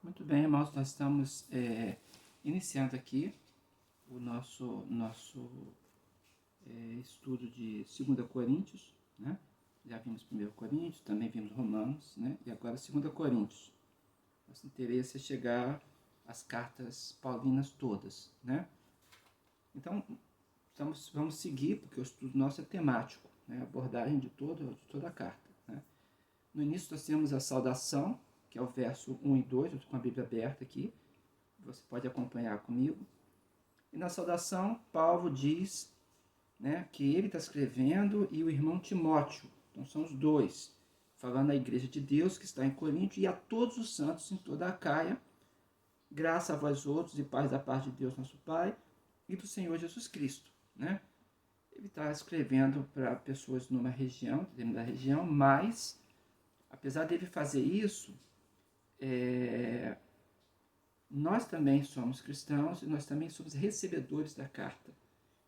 Muito bem, irmãos, nós estamos iniciando aqui o nosso estudo de 2 Coríntios, né? Já vimos 1 Coríntios, também vimos Romanos, né? E agora 2 Coríntios. Nosso interesse é chegar às cartas paulinas todas, né? Então, vamos seguir, porque o estudo nosso é temático, né? A abordagem de toda a carta, né? No início nós temos a saudação, que é o verso 1 e 2, eu estou com a Bíblia aberta aqui, você pode acompanhar comigo. E na saudação, Paulo diz, né, que ele está escrevendo e o irmão Timóteo, então são os dois, falando à igreja de Deus que está em Corinto e a todos os santos em toda a Acaia, graça a vós outros e paz da parte de Deus nosso Pai e do Senhor Jesus Cristo, né? Ele está escrevendo para pessoas numa região, dentro da região, mas, apesar dele fazer isso, nós também somos cristãos e nós também somos recebedores da carta.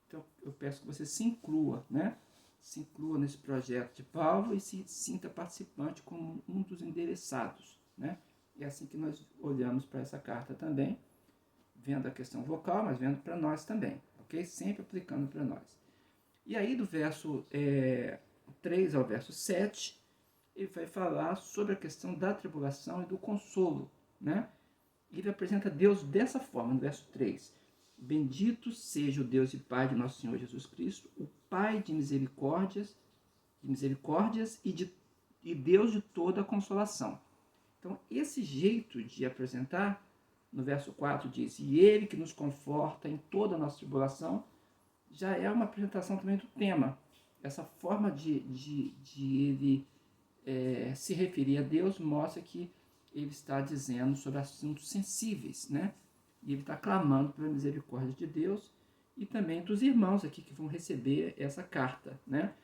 Então, eu peço que você se inclua, né? Se inclua nesse projeto de Paulo e se sinta participante como um dos endereçados, né? É assim que nós olhamos para essa carta também, vendo a questão vocal, mas vendo para nós também, ok? Sempre aplicando para nós. E aí, do verso 3 ao verso 7, ele vai falar sobre a questão da tribulação e do consolo, né? Ele apresenta Deus dessa forma, no verso 3. Bendito seja o Deus e Pai de nosso Senhor Jesus Cristo, o Pai de misericórdias e Deus de toda a consolação. Então, esse jeito de apresentar, no verso 4 diz, e Ele que nos conforta em toda a nossa tribulação, já é uma apresentação também do tema. Essa forma de ele se referir a Deus mostra que ele está dizendo sobre assuntos sensíveis, né? E ele está clamando pela misericórdia de Deus e também dos irmãos aqui que vão receber essa carta, né?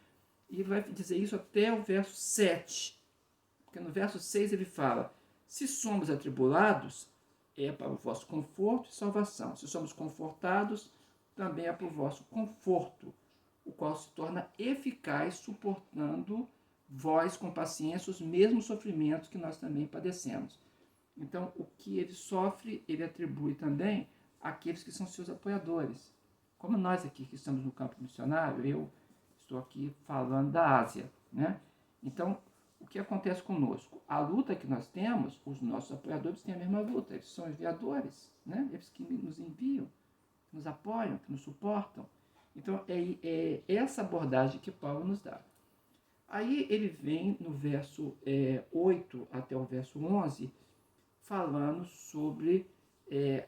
E ele vai dizer isso até o verso 7, porque no verso 6 ele fala, se somos atribulados, é para o vosso conforto e salvação. Se somos confortados, também é para o vosso conforto, o qual se torna eficaz suportando vós com paciência os mesmos sofrimentos que nós também padecemos. Então, o que ele sofre, ele atribui também àqueles que são seus apoiadores. Como nós aqui que estamos no campo missionário, eu estou aqui falando da Ásia, né? Então, o que acontece conosco? A luta que nós temos, os nossos apoiadores têm a mesma luta, eles são enviadores, né? Eles que nos enviam, que nos apoiam, que nos suportam. Então, é essa abordagem que Paulo nos dá. Aí ele vem no verso 8 até o verso 11, falando sobre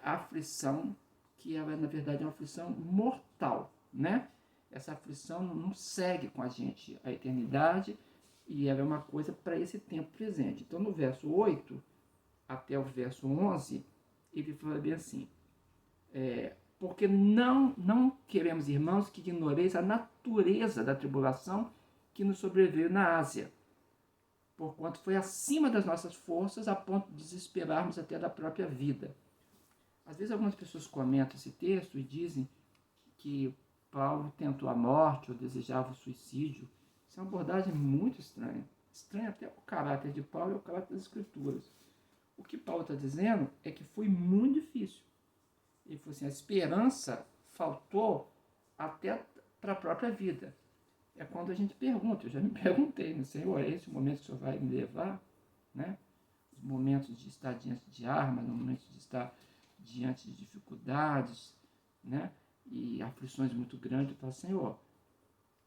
a aflição, que ela na verdade é uma aflição mortal, né? Essa aflição não segue com a gente a eternidade e ela é uma coisa para esse tempo presente. Então no verso 8 até o verso 11, ele fala bem assim, porque não queremos, irmãos, que ignoreis a natureza da tribulação que nos sobreveio na Ásia, porquanto foi acima das nossas forças, a ponto de desesperarmos até da própria vida. Às vezes algumas pessoas comentam esse texto e dizem que Paulo tentou a morte ou desejava o suicídio. Isso é uma abordagem muito estranha. Estranha até o caráter de Paulo e o caráter das Escrituras. O que Paulo está dizendo é que foi muito difícil. Ele falou assim, a esperança faltou até para a própria vida. É quando a gente pergunta, eu já me perguntei, né, Senhor, é esse o momento que o Senhor vai me levar? Né? Os momentos de estar diante de armas, os momentos de estar diante de dificuldades, né? E aflições muito grandes, eu falo, Senhor,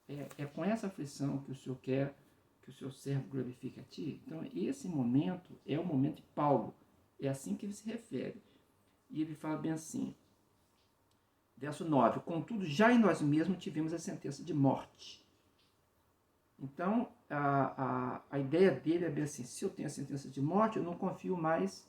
é com essa aflição que o Senhor quer que o seu servo glorifique a Ti? Então, esse momento é o momento de Paulo, é assim que ele se refere. E ele fala bem assim, verso 9, contudo, já em nós mesmos tivemos a sentença de morte. Então, a ideia dele é bem assim, se eu tenho a sentença de morte, eu não confio mais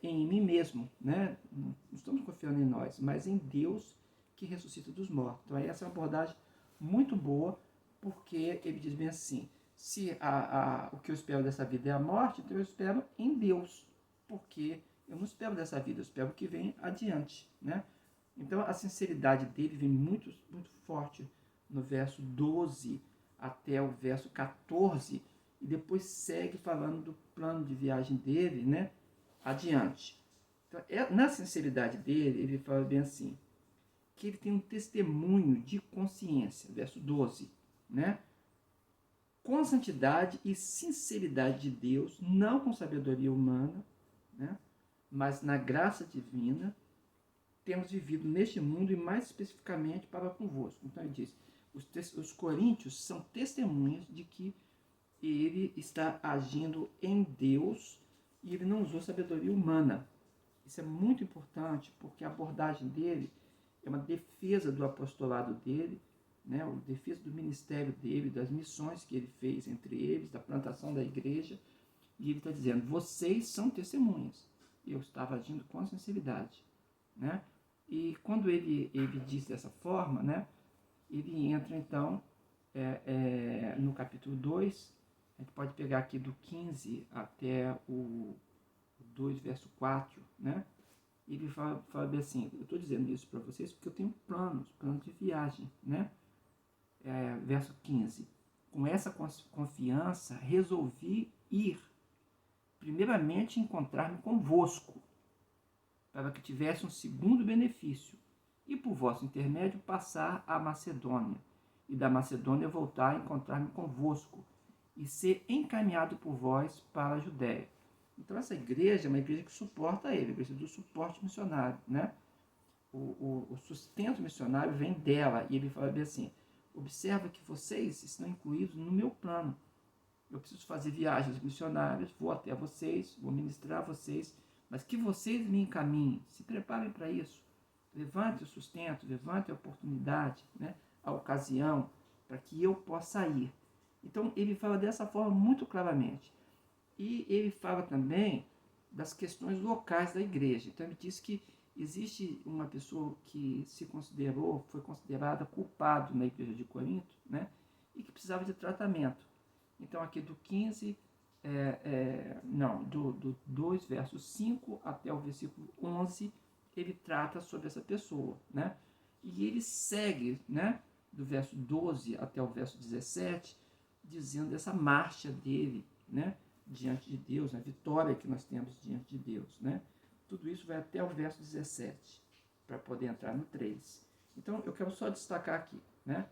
em mim mesmo, né? Não estamos confiando em nós, mas em Deus que ressuscita dos mortos. Então, essa é uma abordagem muito boa, porque ele diz bem assim, se o que eu espero dessa vida é a morte, então eu espero em Deus, porque eu não espero dessa vida, eu espero que vem adiante, né? Então, a sinceridade dele vem muito, muito forte no verso 12 até o verso 14, e depois segue falando do plano de viagem dele, né? adiante. Então, na sinceridade dele, ele fala bem assim, que ele tem um testemunho de consciência, verso 12, né? Com santidade e sinceridade de Deus, não com sabedoria humana, né? Mas na graça divina, temos vivido neste mundo e mais especificamente para convosco. Então ele diz, os coríntios são testemunhas de que ele está agindo em Deus e ele não usou sabedoria humana. Isso é muito importante porque a abordagem dele é uma defesa do apostolado dele, né? A defesa do ministério dele, das missões que ele fez entre eles, da plantação da igreja. E ele está dizendo, vocês são testemunhas. Eu estava agindo com sinceridade, né? E quando ele diz dessa forma, né? Ele entra então no capítulo 2, a gente pode pegar aqui do 15 até o 2, verso 4, né? Ele fala bem assim, eu estou dizendo isso para vocês porque eu tenho planos de viagem, né? Verso 15, com essa confiança resolvi ir, primeiramente encontrar-me convosco, para que tivesse um segundo benefício, e por vosso intermédio passar à Macedônia, e da Macedônia voltar a encontrar-me convosco, e ser encaminhado por vós para a Judéia. Então essa igreja é uma igreja que suporta ele, a igreja do suporte missionário, né? O sustento missionário vem dela, e ele fala bem assim, observa que vocês estão incluídos no meu plano. Eu preciso fazer viagens missionárias, vou até vocês, vou ministrar a vocês, mas que vocês me encaminhem, se preparem para isso. Levante o sustento, levante a oportunidade, né, a ocasião, para que eu possa ir. Então, ele fala dessa forma muito claramente. E ele fala também das questões locais da igreja. Então, ele diz que existe uma pessoa que foi considerada culpado na igreja de Corinto, né, e que precisava de tratamento. Então, aqui do 15, do 2, verso 5 até o versículo 11, ele trata sobre essa pessoa, né? E ele segue, né, do verso 12 até o verso 17, dizendo dessa marcha dele, né, diante de Deus, a vitória que nós temos diante de Deus, né? Tudo isso vai até o verso 17, para poder entrar no 3. Então, eu quero só destacar aqui, né,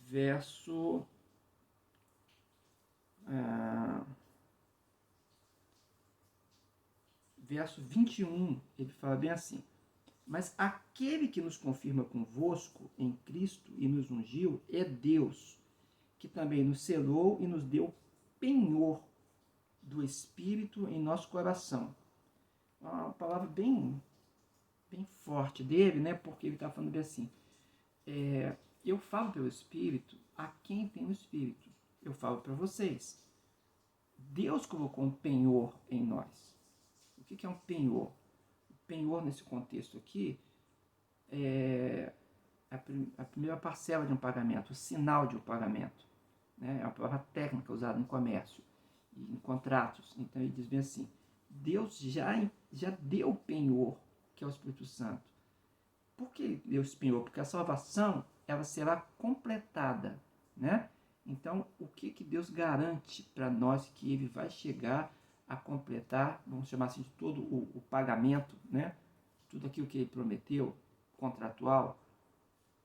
verso 21, ele fala bem assim, mas aquele que nos confirma convosco em Cristo e nos ungiu é Deus, que também nos selou e nos deu penhor do Espírito em nosso coração. Uma palavra bem forte dele, né? Porque ele está falando bem assim, eu falo pelo Espírito a quem tem o Espírito. Eu falo para vocês. Deus colocou um penhor em nós. O que é um penhor? O penhor, nesse contexto aqui, é a primeira parcela de um pagamento, o sinal de um pagamento. Né? É uma palavra técnica usada em comércio e em contratos. Então ele diz bem assim, Deus já deu o penhor, que é o Espírito Santo. Por que deu esse penhor? Porque a salvação ela será completada, né? Então, o que Deus garante para nós que ele vai chegar a completar, vamos chamar assim, de todo o pagamento, né? Tudo aquilo que ele prometeu, contratual,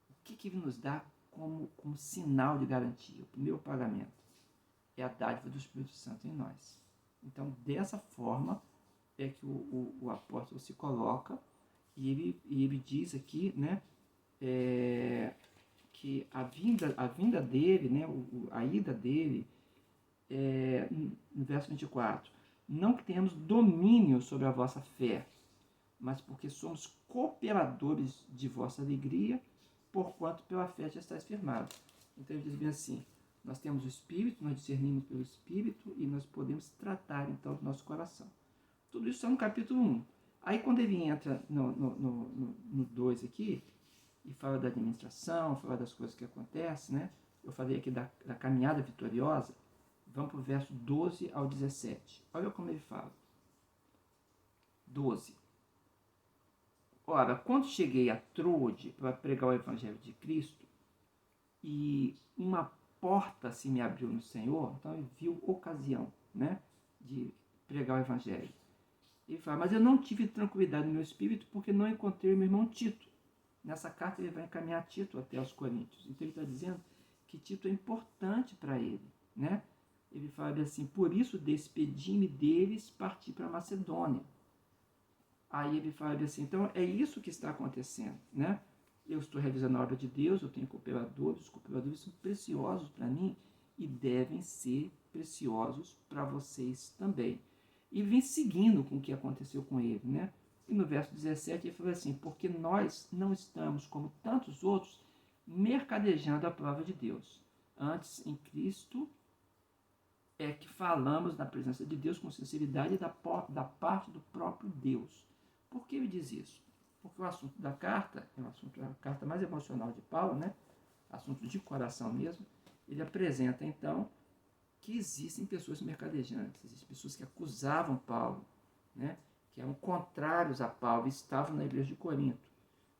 o que ele nos dá como sinal de garantia? O primeiro pagamento é a dádiva do Espírito Santo em nós. Então, dessa forma é que o apóstolo se coloca e ele diz aqui, né, que a vinda dele, né, a ida dele, no verso 24, não que tenhamos domínio sobre a vossa fé, mas porque somos cooperadores de vossa alegria, porquanto pela fé já estáis firmados. Então ele diz bem assim, nós temos o Espírito, nós discernimos pelo Espírito e nós podemos tratar então do nosso coração. Tudo isso está no capítulo 1. Aí quando ele entra no 2 aqui, e fala da administração, fala das coisas que acontecem, né? Eu falei aqui da caminhada vitoriosa. Vamos para o verso 12 ao 17. Olha como ele fala. 12. Ora, quando cheguei a Troade para pregar o Evangelho de Cristo, e uma porta se me abriu no Senhor, então ele viu ocasião, né, de pregar o evangelho. Ele fala, mas eu não tive tranquilidade no meu espírito porque não encontrei o meu irmão Tito. Nessa carta ele vai encaminhar Tito até aos Coríntios. Então ele está dizendo que Tito é importante para ele, né? Ele fala assim, por isso despedi-me deles, parti para Macedônia. Aí ele fala assim, então é isso que está acontecendo, né? Eu estou realizando a obra de Deus, eu tenho cooperadores, os cooperadores são preciosos para mim e devem ser preciosos para vocês também. E vem seguindo com o que aconteceu com ele, né? E no verso 17 ele fala assim, porque nós não estamos, como tantos outros, mercadejando a palavra de Deus. Antes, em Cristo, é que falamos na presença de Deus com sinceridade da parte do próprio Deus. Por que ele diz isso? Porque o assunto da carta, é a carta mais emocional de Paulo, né? Assunto de coração mesmo, ele apresenta então que existem pessoas mercadejantes, existem pessoas que acusavam Paulo, né? Que eram contrários a Paulo, estavam na igreja de Corinto.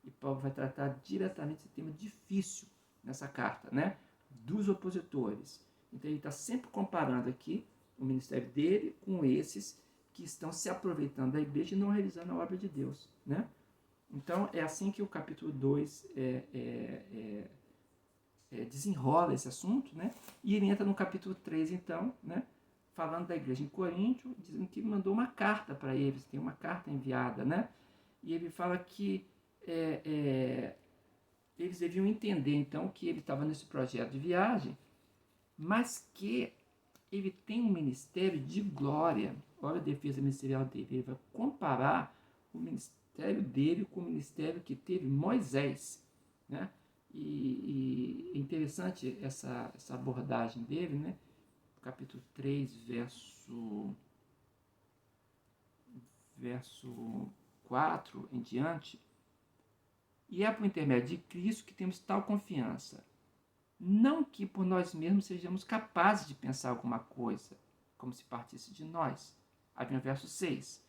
E Paulo vai tratar diretamente esse tema difícil nessa carta, né? Dos opositores. Então ele está sempre comparando aqui o ministério dele com esses que estão se aproveitando da igreja e não realizando a obra de Deus, né? Então é assim que o capítulo 2 desenrola esse assunto, né? E ele entra no capítulo 3, então, né? Falando da igreja em Corinto, dizendo que ele mandou uma carta para eles, tem uma carta enviada, né? E ele fala que eles deviam entender, então, que ele estava nesse projeto de viagem, mas que ele tem um ministério de glória. Olha a defesa ministerial dele. Ele vai comparar o ministério dele com o ministério que teve Moisés, né? E é interessante essa abordagem dele, né? Capítulo 3, verso 4 em diante. E é por intermédio de Cristo que temos tal confiança. Não que por nós mesmos sejamos capazes de pensar alguma coisa, como se partisse de nós. Aí vem o verso 6,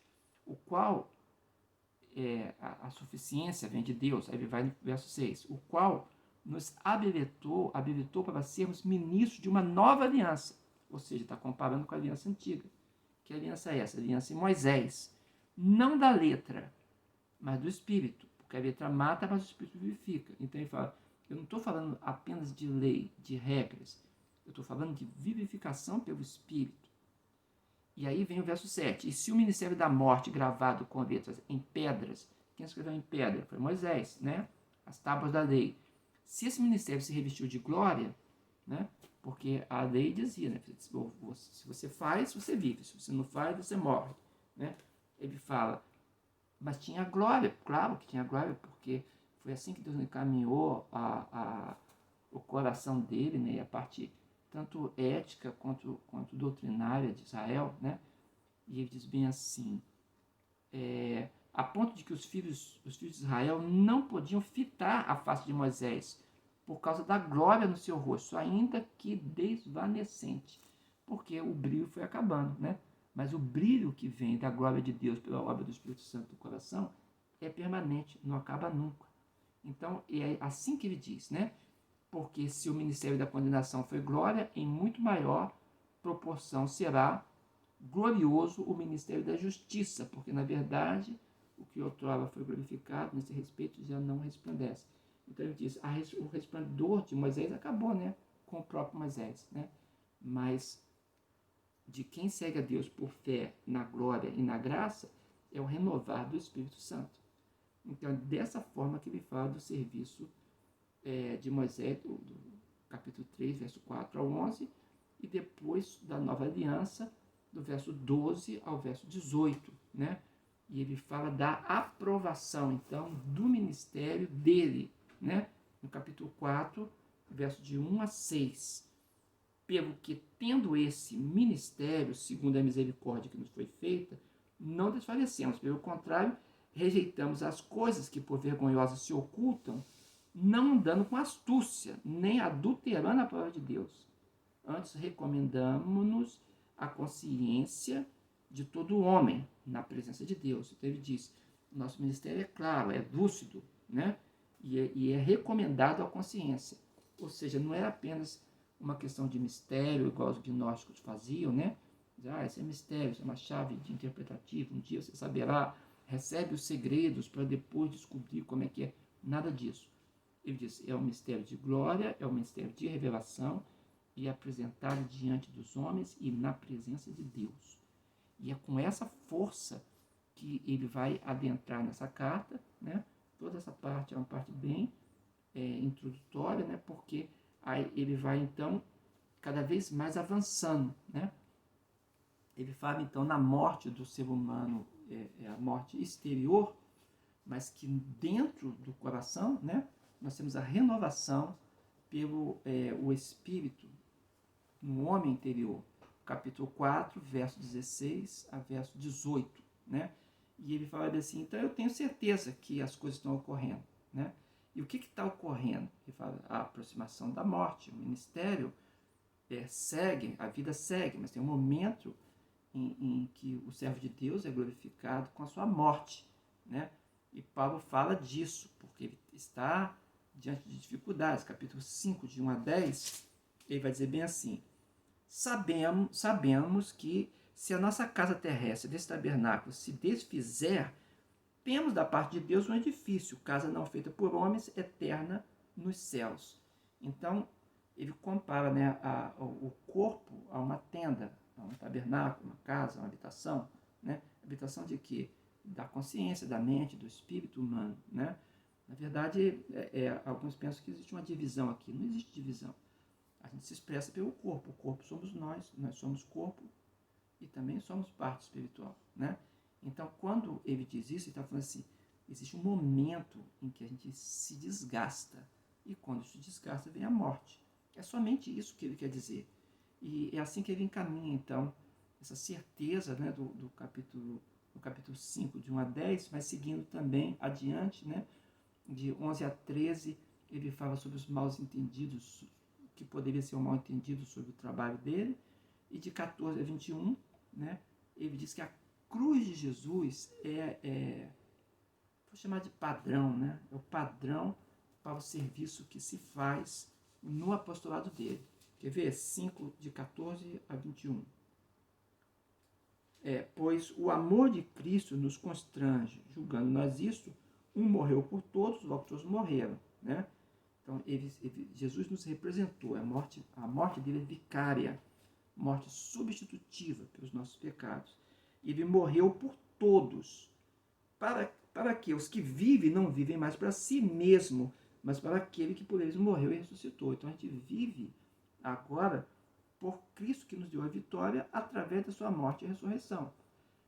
o qual a suficiência vem de Deus. Aí vai no verso 6, o qual nos habilitou para sermos ministros de uma nova aliança. Ou seja, está comparando com a aliança antiga. Que aliança é essa? A aliança em Moisés. Não da letra, mas do Espírito. Porque a letra mata, mas o Espírito vivifica. Então ele fala, eu não estou falando apenas de lei, de regras. Eu estou falando de vivificação pelo Espírito. E aí vem o verso 7. E se o ministério da morte gravado com letras em pedras, quem escreveu em pedra? Foi Moisés, né? As tábuas da lei. Se esse ministério se revestiu de glória, né? Porque a lei dizia, né? Se você faz, você vive. Se você não faz, você morre, né? Ele fala, mas tinha glória, claro que tinha glória, porque foi assim que Deus encaminhou o coração dele, né? A parte tanto ética quanto doutrinária de Israel, né? E ele diz bem assim, a ponto de que os filhos de Israel não podiam fitar a face de Moisés, por causa da glória no seu rosto, ainda que desvanecente, porque o brilho foi acabando, né? Mas o brilho que vem da glória de Deus pela obra do Espírito Santo do coração é permanente, não acaba nunca. Então, é assim que ele diz, né? Porque se o ministério da condenação foi glória, em muito maior proporção será glorioso o ministério da justiça, porque, na verdade, o que outrora foi glorificado, nesse respeito, já não resplandece. Então ele diz, o resplendor de Moisés acabou, né? Com o próprio Moisés, né? Mas de quem segue a Deus por fé na glória e na graça é o renovar do Espírito Santo. Então é dessa forma que ele fala do serviço de Moisés, do capítulo 3, verso 4 ao 11, e depois da nova aliança, do verso 12 ao verso 18, né? E ele fala da aprovação, então, do ministério dele, né? No capítulo 4, verso de 1 a 6. Pelo que, tendo esse ministério, segundo a misericórdia que nos foi feita, não desfalecemos, pelo contrário, rejeitamos as coisas que por vergonhosas se ocultam, não andando com astúcia, nem adulterando a palavra de Deus. Antes recomendamos-nos a consciência de todo homem na presença de Deus. Então ele diz, nosso ministério é claro, é lúcido, né? E é recomendado à consciência. Ou seja, não é apenas uma questão de mistério, igual os gnósticos faziam, né? Esse é mistério, isso é uma chave de interpretativo, um dia você saberá, recebe os segredos para depois descobrir como é que é. Nada disso. Ele diz, é um mistério de glória, é um mistério de revelação, e é apresentado diante dos homens e na presença de Deus. E é com essa força que ele vai adentrar nessa carta, né? Toda essa parte é uma parte bem introdutória, né? Porque aí ele vai, então, cada vez mais avançando, né? Ele fala, então, na morte do ser humano, a morte exterior, mas que dentro do coração, né? Nós temos a renovação pelo o Espírito no homem interior. Capítulo 4, verso 16 a verso 18, né? E ele fala assim, então eu tenho certeza que as coisas estão ocorrendo, né? E o que está ocorrendo? Ele fala, a aproximação da morte, o ministério segue, a vida segue, mas tem um momento em que o servo de Deus é glorificado com a sua morte, né? E Paulo fala disso, porque ele está diante de dificuldades. Capítulo 5, de 1 a 10, ele vai dizer bem assim, sabemos que se a nossa casa terrestre desse tabernáculo se desfizer, temos da parte de Deus um edifício, casa não feita por homens, eterna nos céus. Então, ele compara, né, o corpo a uma tenda, a um tabernáculo, uma casa, uma habitação. Né? Habitação de quê? Da consciência, da mente, do espírito humano. Né? Na verdade, alguns pensam que existe uma divisão aqui. Não existe divisão. A gente se expressa pelo corpo. O corpo somos nós somos corpo e também somos parte espiritual. Né? Então, quando ele diz isso, ele está falando assim, existe um momento em que a gente se desgasta. E quando se desgasta, vem a morte. É somente isso que ele quer dizer. E é assim que ele encaminha, então, essa certeza, né, do capítulo 5, de 1 a 10, mas seguindo também adiante, né, de 11 a 13, ele fala sobre os maus entendidos, que poderia ser um mal entendido sobre o trabalho dele, e de 14 a 21, né, ele diz que a cruz de Jesus vou chamar de padrão, né, é o padrão para o serviço que se faz no apostolado dele. Quer ver? 5, de 14 a 21. Pois o amor de Cristo nos constrange, julgando nós isto, um morreu por todos, logo todos morreram. Né? Então, Jesus nos representou, a morte dele é vicária, morte substitutiva pelos nossos pecados. Ele morreu por todos, para que os que vivem não vivem mais para si mesmo, mas para aquele que por eles morreu e ressuscitou. Então a gente vive agora por Cristo, que nos deu a vitória através da sua morte e ressurreição.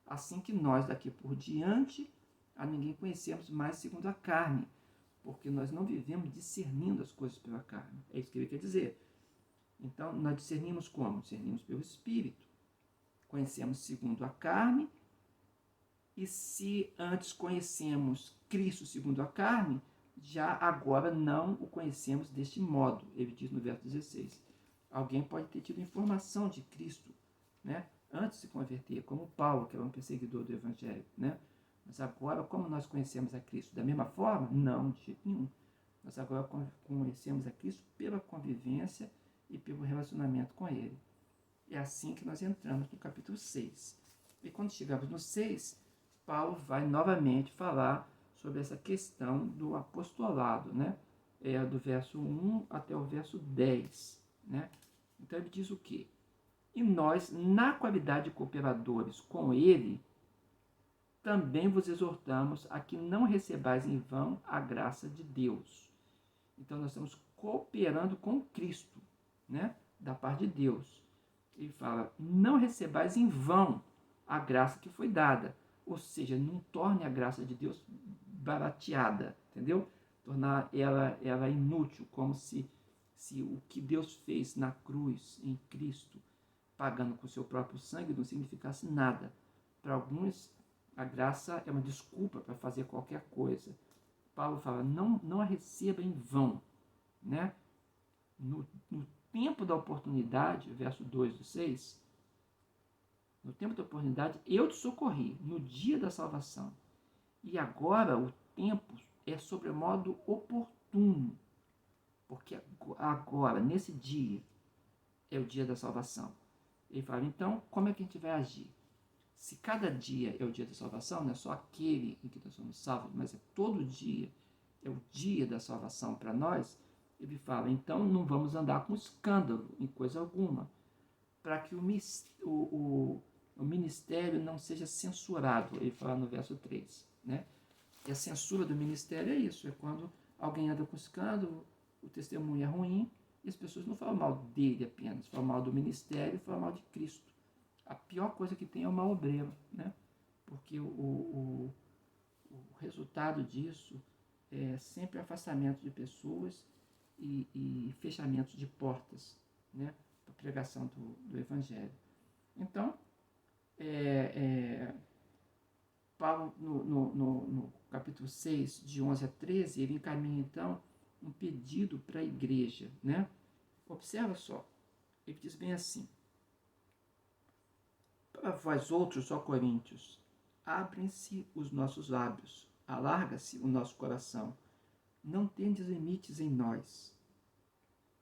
Assim que nós daqui por diante a ninguém conhecemos mais segundo a carne, porque nós não vivemos discernindo as coisas pela carne. É isso que ele quer dizer. Então nós discernimos como? Discernimos pelo Espírito. Conhecemos segundo a carne, e se antes conhecemos Cristo segundo a carne, já agora não o conhecemos deste modo. Ele diz no verso 16. Alguém pode ter tido informação de Cristo, né, antes de se converter, como Paulo, que era um perseguidor do Evangelho. Né? Mas agora, como nós conhecemos a Cristo? Da mesma forma? Não, de jeito nenhum. Nós agora conhecemos a Cristo pela convivência e pelo relacionamento com Ele. É assim que nós entramos no capítulo 6. E quando chegamos no 6, Paulo vai novamente falar sobre essa questão do apostolado, né? Do verso 1 até o verso 10. Né? Então ele diz o quê? E nós, na qualidade de cooperadores com ele, também vos exortamos a que não recebais em vão a graça de Deus. Então nós estamos cooperando com Cristo, né? Da parte de Deus. Ele fala, não recebais em vão a graça que foi dada. Ou seja, não torne a graça de Deus barateada, entendeu? Tornar ela inútil, como se o que Deus fez na cruz, em Cristo, pagando com o seu próprio sangue, não significasse nada. Para alguns, a graça é uma desculpa para fazer qualquer coisa. Paulo fala, não a receba em vão. Né? No tempo da oportunidade, verso 2 do 6, no tempo da oportunidade, eu te socorri, no dia da salvação. E agora o tempo é sobremodo oportuno, porque agora, nesse dia, é o dia da salvação. Ele fala, então, como é que a gente vai agir? Se cada dia é o dia da salvação, não é só aquele em que nós somos salvos, mas é todo dia, é o dia da salvação para nós, ele fala, então não vamos andar com escândalo em coisa alguma, para que o ministério não seja censurado, ele fala no verso 3, né? E a censura do ministério é isso, é quando alguém anda com escândalo, o testemunho é ruim, e as pessoas não falam mal dele apenas, falam mal do ministério, falam mal de Cristo. A pior coisa que tem é o mau obreiro, né? Porque o resultado disso é sempre afastamento de pessoas e fechamento de portas, né? Para a pregação do Evangelho. Então, Paulo, no capítulo 6, de 11 a 13, ele encaminha, então, um pedido para a igreja, né? Observa só, ele diz bem assim, para vós outros, ó coríntios, abrem-se os nossos lábios, alarga-se o nosso coração, não tendes limites em nós.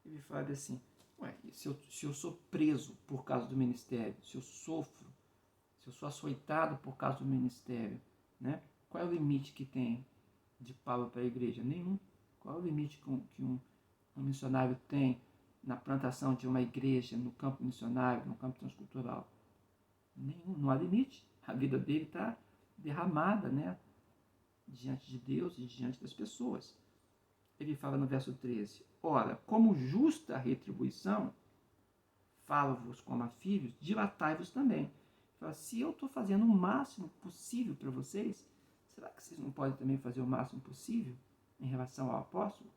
Ele fala assim, ué, se eu sou preso por causa do ministério, se eu sofro, se eu sou açoitado por causa do ministério, né? Qual é o limite que tem de Paulo para a igreja? Nenhum. Qual é o limite que um missionário tem na plantação de uma igreja, no campo missionário, no campo transcultural? Nenhum, não há limite. A vida dele está derramada, né? Diante de Deus e diante das pessoas. Ele fala no verso 13, ora, como justa retribuição, falo-vos como a filhos, dilatai-vos também. Fala, se eu estou fazendo o máximo possível para vocês, será que vocês não podem também fazer o máximo possível em relação ao apóstolo?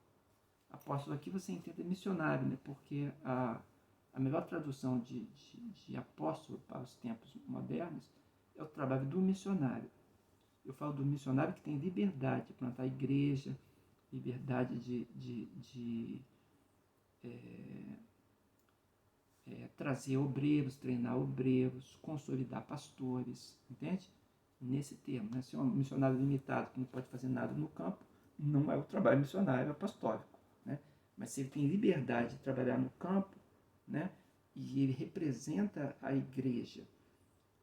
Apóstolo aqui você entende missionário, né? Porque a melhor tradução de apóstolo para os tempos modernos é o trabalho do missionário. Eu falo do missionário que tem liberdade de plantar igreja, liberdade de trazer obreiros, treinar obreiros, consolidar pastores, entende? Nesse termo, né? Se é um missionário limitado que não pode fazer nada no campo, não é o trabalho missionário, é apostólico, né? Mas se ele tem liberdade de trabalhar no campo, né? E ele representa a igreja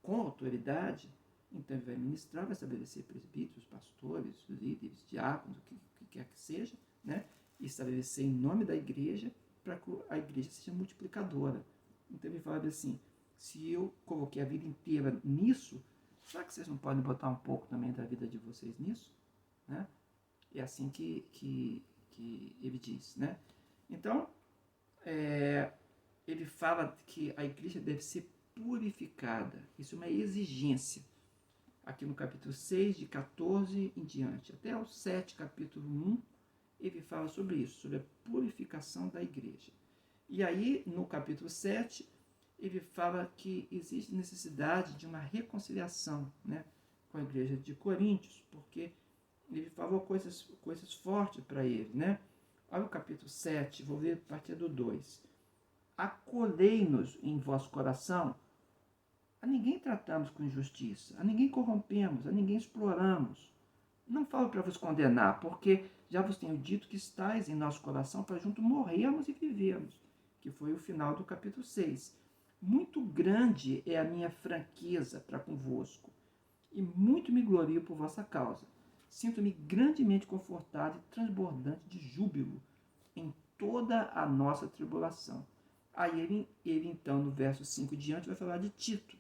com autoridade, então ele vai ministrar, vai estabelecer presbíteros, pastores, líderes, diáconos, o que quer que seja, né? E estabelecer em nome da igreja para que a igreja seja multiplicadora. Então ele fala assim, se eu coloquei a vida inteira nisso, será que vocês não podem botar um pouco também da vida de vocês nisso? Né? É assim que ele diz, né? Então, ele fala que a igreja deve ser purificada. Isso é uma exigência. Aqui no capítulo 6, de 14 em diante, até o 7, capítulo 1, ele fala sobre isso, sobre a purificação da igreja. E aí, no capítulo 7, ele fala que existe necessidade de uma reconciliação, né, com a igreja de Coríntios, porque ele falou coisas fortes para ele, né? Olha o capítulo 7, vou ler a partir do 2. Acolhei-nos em vosso coração, a ninguém tratamos com injustiça, a ninguém corrompemos, a ninguém exploramos. Não falo para vos condenar, porque já vos tenho dito que estáis em nosso coração para junto morrermos e vivermos, que foi o final do capítulo 6. Muito grande é a minha franqueza para convosco, e muito me glorio por vossa causa. Sinto-me grandemente confortado e transbordante de júbilo em toda a nossa tribulação. Aí ele então, no verso 5 diante, vai falar de Tito.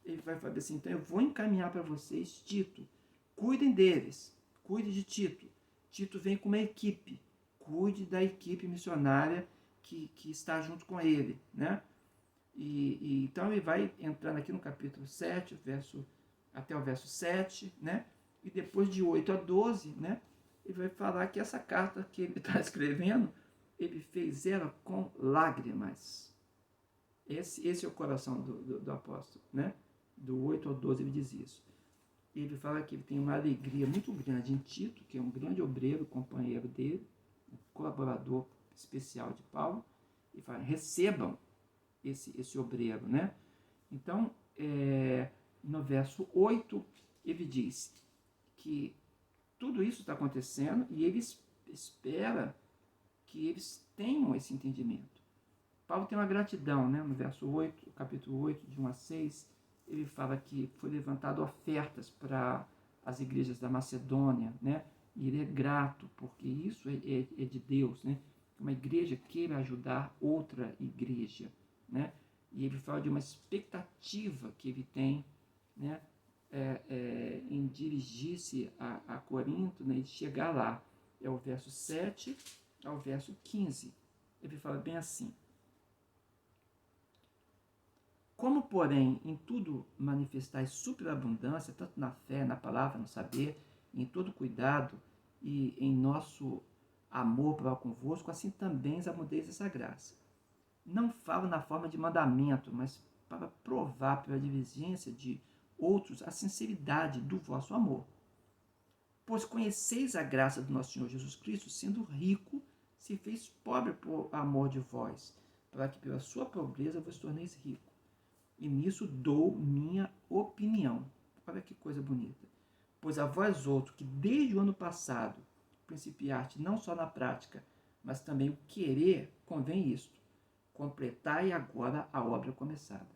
Ele vai falar assim, então eu vou encaminhar para vocês Tito. Cuidem deles, cuide de Tito. Tito vem com uma equipe, cuide da equipe missionária que está junto com ele, né? Então ele vai entrando aqui no capítulo 7, até o verso 7, né? E depois de 8 a 12, né? Ele vai falar que essa carta que ele está escrevendo, ele fez ela com lágrimas. Esse é o coração do apóstolo, né? Do 8 ao 12 ele diz isso. Ele fala que ele tem uma alegria muito grande em Tito, que é um grande obreiro, companheiro dele, um colaborador especial de Paulo, e fala, recebam esse obreiro, né? Então, no verso 8, ele diz que tudo isso está acontecendo e ele espera que eles tenham esse entendimento. Paulo tem uma gratidão, né? No verso 8, capítulo 8, de 1 a 6, ele fala que foi levantado ofertas para as igrejas da Macedônia, né? E ele é grato, porque isso é de Deus, né? Uma igreja queira ajudar outra igreja, né? E ele fala de uma expectativa que ele tem, né? Em dirigir-se a Corinto, né? E chegar lá. É o verso 7 ao verso 15. Ele fala bem assim: como, porém, em tudo manifestais superabundância, tanto na fé, na palavra, no saber, em todo cuidado e em nosso amor para convosco, assim também examudeis essa graça. Não falo na forma de mandamento, mas para provar pela divergência de outros a sinceridade do vosso amor. Pois conheceis a graça do nosso Senhor Jesus Cristo, sendo rico, se fez pobre por amor de vós, para que pela sua pobreza vos torneis rico. E nisso dou minha opinião. Olha que coisa bonita. Pois a vós outros, que desde o ano passado principiaste não só na prática, mas também o querer, convém isto: completai agora a obra começada.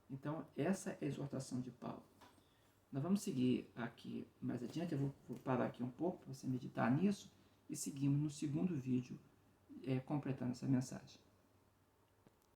Então, essa é a exortação de Paulo. Nós vamos seguir aqui mais adiante, eu vou parar aqui um pouco para você meditar nisso, e seguimos no segundo vídeo, completando essa mensagem.